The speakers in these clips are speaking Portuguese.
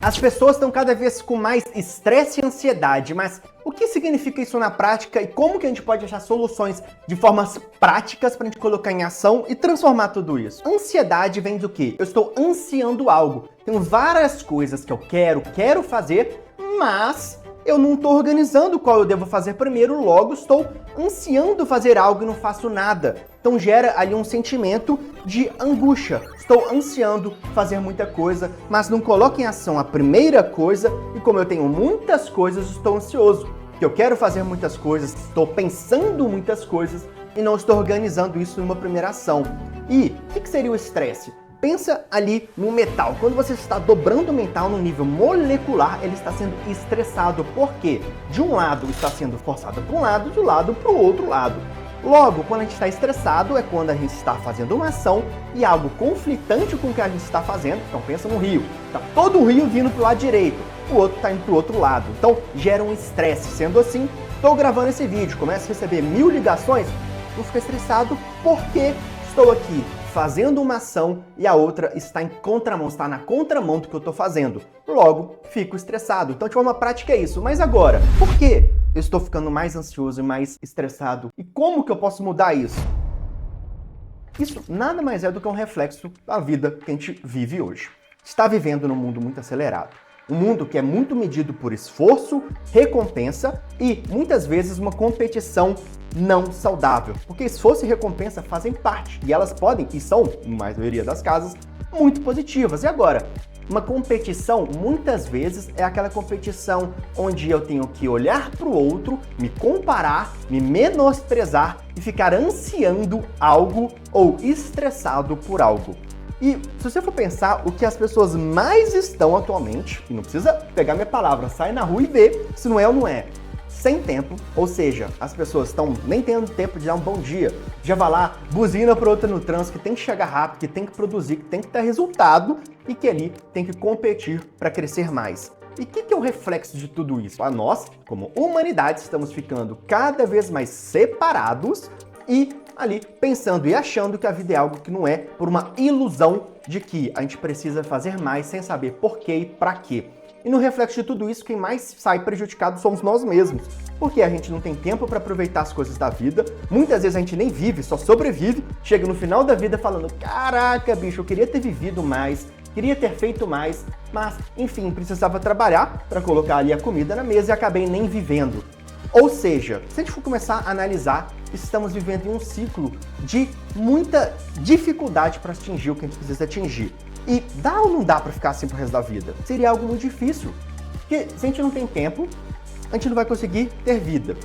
As pessoas estão cada vez com mais estresse e ansiedade, mas o que significa isso na prática e como que a gente pode achar soluções de formas práticas para a gente colocar em ação e transformar tudo isso? Ansiedade vem do quê? Eu estou ansiando algo. Tenho várias coisas que eu quero fazer, mas eu não estou organizando qual eu devo fazer primeiro, logo estou ansiando fazer algo e não faço nada. Então gera ali um sentimento de angústia. Estou ansiando fazer muita coisa, mas não coloco em ação a primeira coisa e como eu tenho muitas coisas, estou ansioso. Porque eu quero fazer muitas coisas, estou pensando muitas coisas e não estou organizando isso numa primeira ação. E o que seria o estresse? Pensa ali no metal. Quando você está dobrando o metal no nível molecular, ele está sendo estressado. Por quê? De um lado está sendo forçado para um lado, do lado para o outro lado. Logo, quando a gente está estressado, é quando a gente está fazendo uma ação e algo conflitante com o que a gente está fazendo. Então pensa no rio. Está todo o rio vindo para o lado direito, o outro está indo para o outro lado. Então gera um estresse. Sendo assim, estou gravando esse vídeo, começo a receber 1000 ligações, vou ficar estressado porque estou aqui fazendo uma ação e a outra está em contramão, está na contramão do que eu estou fazendo. Logo, fico estressado. Então, de forma prática é isso. Mas agora, por que eu estou ficando mais ansioso e mais estressado? E como que eu posso mudar isso? Isso nada mais é do que um reflexo da vida que a gente vive hoje. Está vivendo num mundo muito acelerado. Um mundo que é muito medido por esforço, recompensa e, muitas vezes, uma competição não saudável. Porque esforço e recompensa fazem parte e elas podem, e são, na maioria das casas, muito positivas. E agora, uma competição, muitas vezes, é aquela competição onde eu tenho que olhar para o outro, me comparar, me menosprezar e ficar ansiando algo ou estressado por algo. E se você for pensar, o que as pessoas mais estão atualmente, e não precisa pegar minha palavra, sai na rua e vê se não é ou não é, sem tempo, ou seja, as pessoas estão nem tendo tempo de dar um bom dia, já vai lá, buzina para outra no trânsito, que tem que chegar rápido, que tem que produzir, que tem que ter resultado e que ali tem que competir para crescer mais. E o que é o reflexo de tudo isso? Nós, como humanidade, estamos ficando cada vez mais separados e ali pensando e achando que a vida é algo que não é, por uma ilusão de que a gente precisa fazer mais sem saber por quê e para quê. E no reflexo de tudo isso, quem mais sai prejudicado somos nós mesmos. Porque a gente não tem tempo para aproveitar as coisas da vida, muitas vezes a gente nem vive, só sobrevive, chega no final da vida falando, caraca, bicho, eu queria ter vivido mais, queria ter feito mais, mas, enfim, precisava trabalhar para colocar ali a comida na mesa e acabei nem vivendo. Ou seja, se a gente for começar a analisar, estamos vivendo em um ciclo de muita dificuldade para atingir o que a gente precisa atingir. E dá ou não dá para ficar assim pro resto da vida? Seria algo muito difícil. Porque se a gente não tem tempo, a gente não vai conseguir ter vida.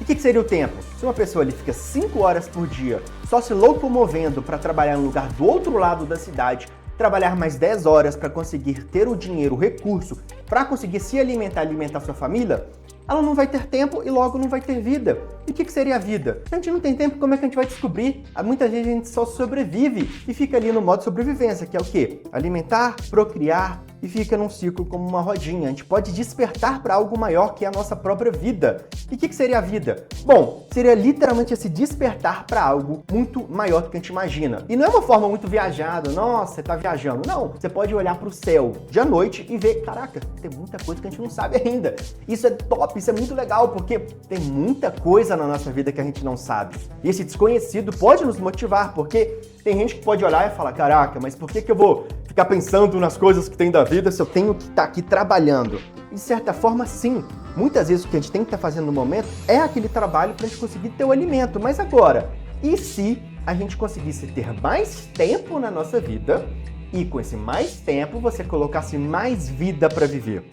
E o que seria o tempo? Se uma pessoa ali fica 5 horas por dia só se locomovendo para trabalhar no lugar do outro lado da cidade, trabalhar mais 10 horas para conseguir ter o dinheiro, o recurso, para conseguir se alimentar e alimentar sua família, ela não vai ter tempo e logo não vai ter vida. E o que seria a vida? Se a gente não tem tempo, como é que a gente vai descobrir? Muita gente a gente só sobrevive e fica ali no modo sobrevivência, que é o quê? Alimentar, procriar e fica num ciclo como uma rodinha. A gente pode despertar para algo maior que é a nossa própria vida. E o que seria a vida? Bom, seria literalmente esse despertar para algo muito maior do que a gente imagina. E não é uma forma muito viajada, nossa, você tá viajando. Não, você pode olhar para o céu de à noite e ver, caraca, tem muita coisa que a gente não sabe ainda. Isso é top, isso é muito legal, porque tem muita coisa na nossa vida que a gente não sabe. E esse desconhecido pode nos motivar, porque tem gente que pode olhar e falar, caraca, mas por que eu vou ficar pensando nas coisas que tem da vida se eu tenho que estar aqui trabalhando? De certa forma, sim. Muitas vezes o que a gente tem que estar fazendo no momento é aquele trabalho para a gente conseguir ter o alimento. Mas agora, e se a gente conseguisse ter mais tempo na nossa vida e com esse mais tempo você colocasse mais vida para viver?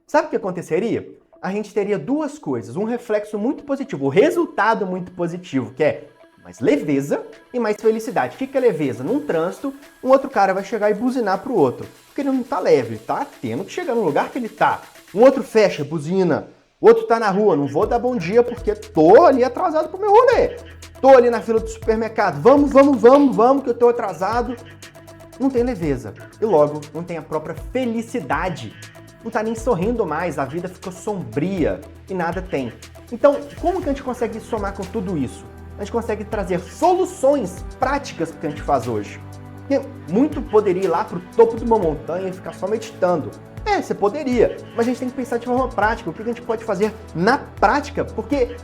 Sabe o que aconteceria? A gente teria duas coisas, um reflexo muito positivo, o resultado muito positivo, que é mais leveza e mais felicidade. O que é leveza? Num trânsito, um outro cara vai chegar e buzinar pro outro. Porque ele não tá leve, tá tendo que chegar no lugar que ele tá. Um outro fecha, buzina. O outro tá na rua, não vou dar bom dia porque tô ali atrasado pro meu rolê. Tô ali na fila do supermercado, vamos, que eu tô atrasado. Não tem leveza. E logo, não tem a própria felicidade. Não tá nem sorrindo mais, a vida ficou sombria e nada tem. Então, como que a gente consegue somar com tudo isso? A gente consegue trazer soluções práticas para o que a gente faz hoje. Porque muito poderia ir lá para o topo de uma montanha e ficar só meditando. Você poderia, mas a gente tem que pensar de forma prática, o que a gente pode fazer na prática, porque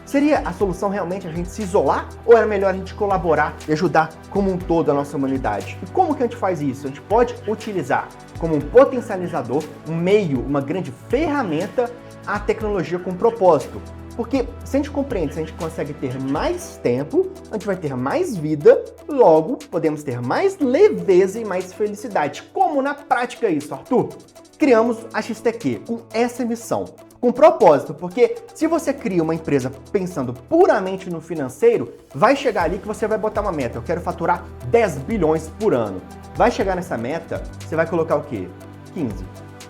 seria a solução realmente a gente se isolar ou era melhor a gente colaborar e ajudar como um todo a nossa humanidade? E como que a gente faz isso? A gente pode utilizar como um potencializador, um meio, uma grande ferramenta, a tecnologia com propósito. Porque se a gente compreende, se a gente consegue ter mais tempo, a gente vai ter mais vida, logo podemos ter mais leveza e mais felicidade. Como na prática isso, Arthur? Criamos a XTQ com essa missão, com propósito, porque se você cria uma empresa pensando puramente no financeiro, vai chegar ali que você vai botar uma meta, eu quero faturar 10 bilhões por ano. Vai chegar nessa meta, você vai colocar o quê? 15,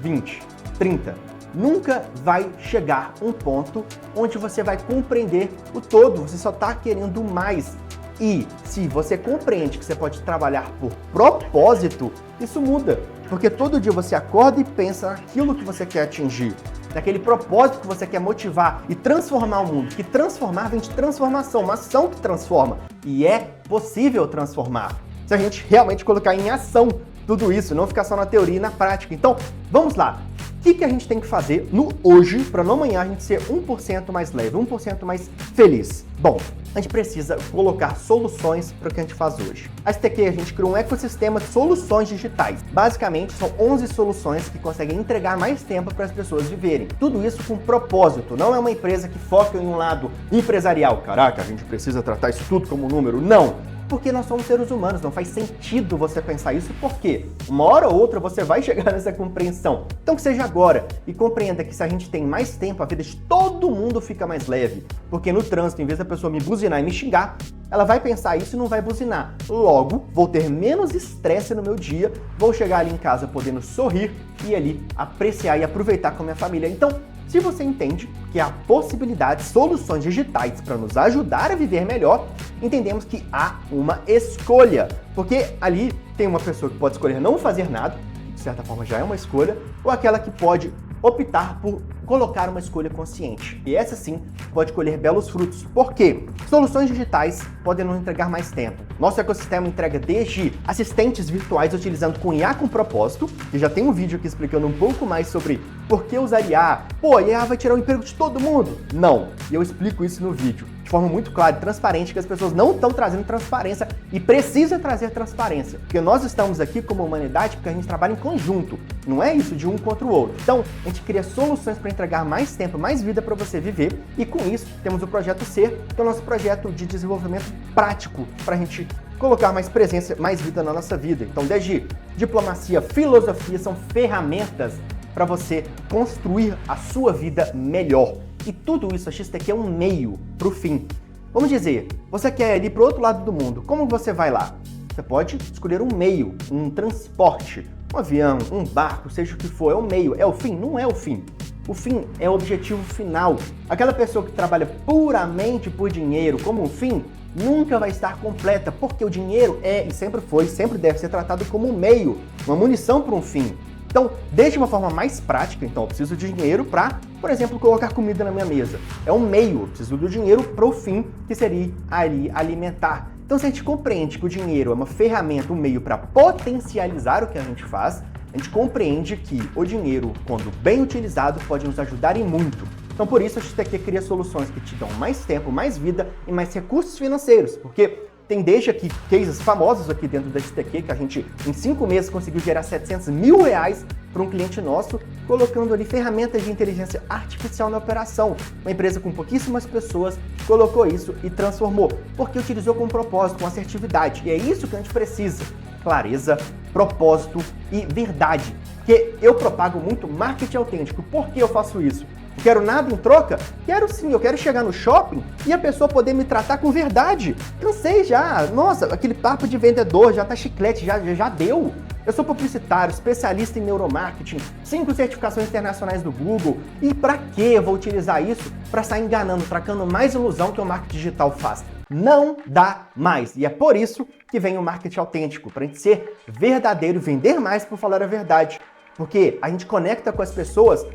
20, 30... Nunca vai chegar um ponto onde você vai compreender o todo, você só está querendo mais. E se você compreende que você pode trabalhar por propósito, isso muda. Porque todo dia você acorda e pensa naquilo que você quer atingir, naquele propósito que você quer motivar e transformar o mundo. Que transformar vem de transformação, uma ação que transforma. E é possível transformar, se a gente realmente colocar em ação tudo isso, não ficar só na teoria e na prática. Então, vamos lá. O que a gente tem que fazer no hoje para no amanhã a gente ser 1% mais leve, 1% mais feliz? Bom, a gente precisa colocar soluções para o que a gente faz hoje. A STQ, a gente criou um ecossistema de soluções digitais. Basicamente, são 11 soluções que conseguem entregar mais tempo para as pessoas viverem. Tudo isso com propósito. Não é uma empresa que foca em um lado empresarial. Caraca, a gente precisa tratar isso tudo como número. Não! Porque nós somos seres humanos, não faz sentido você pensar isso, porque uma hora ou outra você vai chegar nessa compreensão. Então que seja agora e compreenda que se a gente tem mais tempo, a vida de todo mundo fica mais leve. Porque no trânsito, em vez da pessoa me buzinar e me xingar, ela vai pensar isso e não vai buzinar. Logo, vou ter menos estresse no meu dia, vou chegar ali em casa podendo sorrir e ali apreciar e aproveitar com a minha família. Então, se você entende que há possibilidades, soluções digitais para nos ajudar a viver melhor, entendemos que há uma escolha. Porque ali tem uma pessoa que pode escolher não fazer nada, que de certa forma já é uma escolha, ou aquela que pode optar por colocar uma escolha consciente. E essa sim pode colher belos frutos. Por quê? Soluções digitais podem nos entregar mais tempo. Nosso ecossistema entrega desde assistentes virtuais utilizando com IA com propósito, e já tem um vídeo aqui explicando um pouco mais sobre por que usar IA. Pô, a IA vai tirar o emprego de todo mundo? Não, e eu explico isso no vídeo, de forma muito clara e transparente, que as pessoas não estão trazendo transparência e precisa trazer transparência. Porque nós estamos aqui como humanidade porque a gente trabalha em conjunto, não é isso de um contra o outro. Então, a gente cria soluções para entregar mais tempo, mais vida para você viver, e com isso temos o Projeto Ser, que é o nosso projeto de desenvolvimento prático para a gente colocar mais presença, mais vida na nossa vida. Então, desde diplomacia, filosofia, são ferramentas para você construir a sua vida melhor. E tudo isso, a XTQ é um meio para o fim. Vamos dizer, você quer ir para o outro lado do mundo, como você vai lá? Você pode escolher um meio, um transporte, um avião, um barco, seja o que for, é o meio. É o fim? Não é o fim. O fim é o objetivo final. Aquela pessoa que trabalha puramente por dinheiro como um fim, nunca vai estar completa, porque o dinheiro é e sempre foi, sempre deve ser tratado como um meio, uma munição para um fim. Então, deixe uma forma mais prática. Então, eu preciso de dinheiro para, por exemplo, colocar comida na minha mesa. É um meio, eu preciso do dinheiro para o fim, que seria ali alimentar. Então, se a gente compreende que o dinheiro é uma ferramenta, um meio para potencializar o que a gente faz, a gente compreende que o dinheiro, quando bem utilizado, pode nos ajudar e muito. Então, por isso, a XTQ cria soluções que te dão mais tempo, mais vida e mais recursos financeiros, porque tem desde aqui cases famosos aqui dentro da XTQ, que a gente em 5 meses conseguiu gerar 700 mil reais para um cliente nosso, colocando ali ferramentas de inteligência artificial na operação. Uma empresa com pouquíssimas pessoas colocou isso e transformou, porque utilizou com propósito, com assertividade. E é isso que a gente precisa: clareza, propósito e verdade. Porque eu propago muito marketing autêntico. Por que eu faço isso? Eu quero nada em troca? Quero sim, eu quero chegar no shopping e a pessoa poder me tratar com verdade. Cansei já, nossa, aquele papo de vendedor já tá chiclete, já deu. Eu sou publicitário, especialista em neuromarketing, 5 certificações internacionais do Google. E pra que eu vou utilizar isso para sair enganando, tracando mais ilusão que o marketing digital faz? Não dá mais. E é por isso que vem o marketing autêntico, pra gente ser verdadeiro e vender mais por falar a verdade. Porque a gente conecta com as pessoas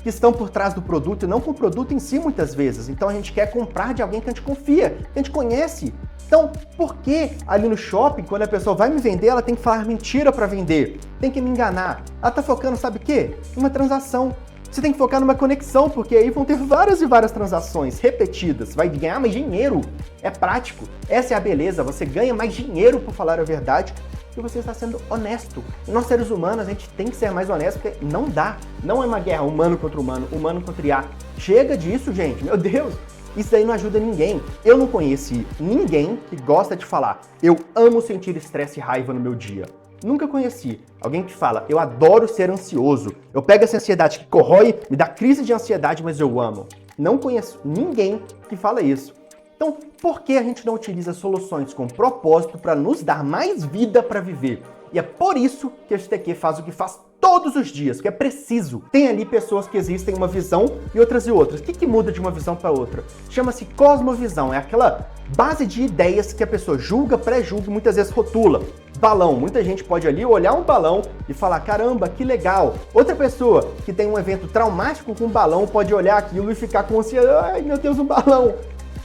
que estão por trás do produto e não com o produto em si muitas vezes. Então a gente quer comprar de alguém que a gente confia, que a gente conhece. Então, por que ali no shopping, quando a pessoa vai me vender, ela tem que falar mentira para vender? Tem que me enganar. Ela tá focando, sabe o quê? Uma transação. Você tem que focar numa conexão, porque aí vão ter várias e várias transações repetidas. Vai ganhar mais dinheiro. É prático. Essa é a beleza. Você ganha mais dinheiro por falar a verdade e você está sendo honesto. E nós, seres humanos, a gente tem que ser mais honesto, porque não dá. Não é uma guerra humano contra humano contra IA. Chega disso, gente. Meu Deus. Isso daí não ajuda ninguém. Eu não conheci ninguém que gosta de falar: eu amo sentir estresse e raiva no meu dia. Nunca conheci alguém que fala: eu adoro ser ansioso. Eu pego essa ansiedade que corrói, me dá crise de ansiedade, mas eu amo. Não conheço ninguém que fala isso. Então, por que a gente não utiliza soluções com propósito para nos dar mais vida para viver? E é por isso que a XTQ faz o que faz todos os dias, que é preciso. Tem ali pessoas que existem uma visão e outras. O que muda de uma visão para outra? Chama-se cosmovisão, é aquela base de ideias que a pessoa julga, pré-julga e muitas vezes rotula. Balão, muita gente pode ali olhar um balão e falar: caramba, que legal. Outra pessoa que tem um evento traumático com um balão pode olhar aquilo e ficar com ansiedade: ai meu Deus, um balão.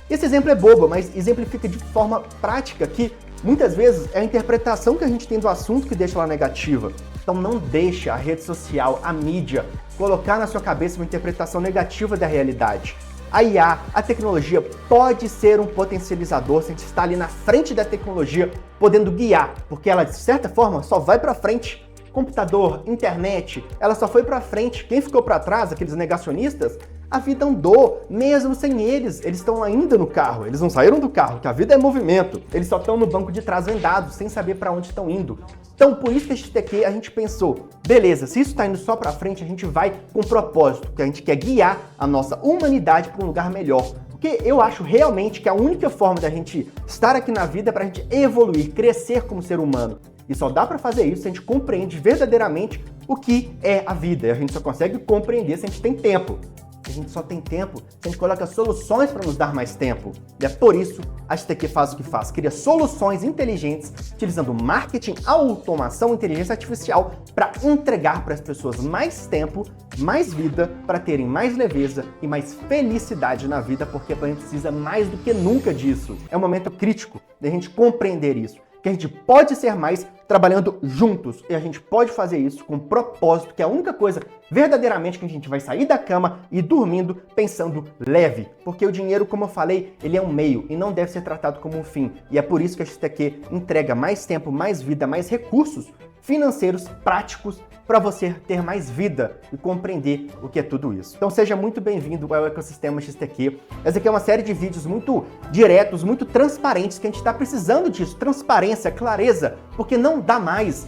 Esse exemplo é bobo, mas exemplifica de forma prática que muitas vezes é a interpretação que a gente tem do assunto que deixa ela negativa. Então não deixe a rede social, a mídia, colocar na sua cabeça uma interpretação negativa da realidade. A IA, a tecnologia, pode ser um potencializador se a gente está ali na frente da tecnologia, podendo guiar, porque ela, de certa forma, só vai para frente. Computador, internet, ela só foi para frente. Quem ficou para trás, aqueles negacionistas, a vida andou, mesmo sem eles. Eles estão ainda no carro, eles não saíram do carro, que a vida é movimento. Eles só estão no banco de trás vendados, sem saber para onde estão indo. Então, por isso que a XTQ, a gente pensou: beleza, se isso está indo só para frente, a gente vai com propósito, que a gente quer guiar a nossa humanidade para um lugar melhor. Porque eu acho realmente que a única forma da gente estar aqui na vida é para a gente evoluir, crescer como ser humano. E só dá para fazer isso se a gente compreende verdadeiramente o que é a vida. E a gente só consegue compreender se a gente tem tempo. A gente só tem tempo se a gente coloca soluções para nos dar mais tempo. E é por isso a XTQ faz o que faz. Cria soluções inteligentes, utilizando marketing, automação e inteligência artificial para entregar para as pessoas mais tempo, mais vida, para terem mais leveza e mais felicidade na vida, porque a gente precisa mais do que nunca disso. É um momento crítico de a gente compreender isso, que a gente pode ser mais trabalhando juntos, e a gente pode fazer isso com propósito, que é a única coisa verdadeiramente que a gente vai sair da cama e dormindo pensando leve, porque o dinheiro, como eu falei, ele é um meio e não deve ser tratado como um fim, e é por isso que a XTQ entrega mais tempo, mais vida, mais recursos financeiros práticos para você ter mais vida e compreender o que é tudo isso. Então seja muito bem-vindo ao ecossistema XTQ. Essa aqui é uma série de vídeos muito diretos, muito transparentes, que a gente está precisando disso, transparência, clareza, porque não dá mais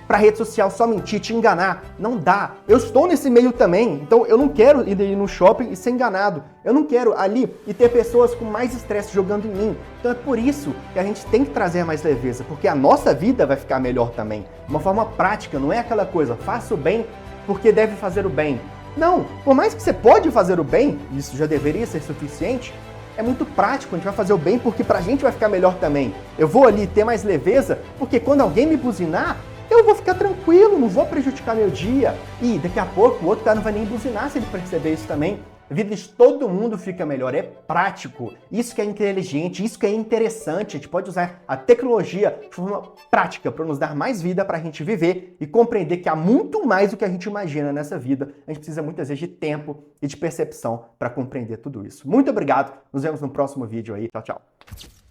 para rede social só mentir, te enganar. Não dá. Eu estou nesse meio também, então eu não quero ir no shopping e ser enganado. Eu não quero ali e ter pessoas com mais estresse jogando em mim. Então é por isso que a gente tem que trazer mais leveza, porque a nossa vida vai ficar melhor também. De uma forma prática, não é aquela coisa: faça o bem porque deve fazer o bem. Não, por mais que você pode fazer o bem, isso já deveria ser suficiente, é muito prático. A gente vai fazer o bem porque pra gente vai ficar melhor também. Eu vou ali ter mais leveza porque quando alguém me buzinar, eu vou ficar tranquilo, não vou prejudicar meu dia. E daqui a pouco o outro cara não vai nem buzinar se ele perceber isso também. A vida de todo mundo fica melhor, é prático. Isso que é inteligente, isso que é interessante. A gente pode usar a tecnologia de forma prática para nos dar mais vida, para a gente viver e compreender que há muito mais do que a gente imagina nessa vida. A gente precisa muitas vezes de tempo e de percepção para compreender tudo isso. Muito obrigado, nos vemos no próximo vídeo aí. Tchau, tchau.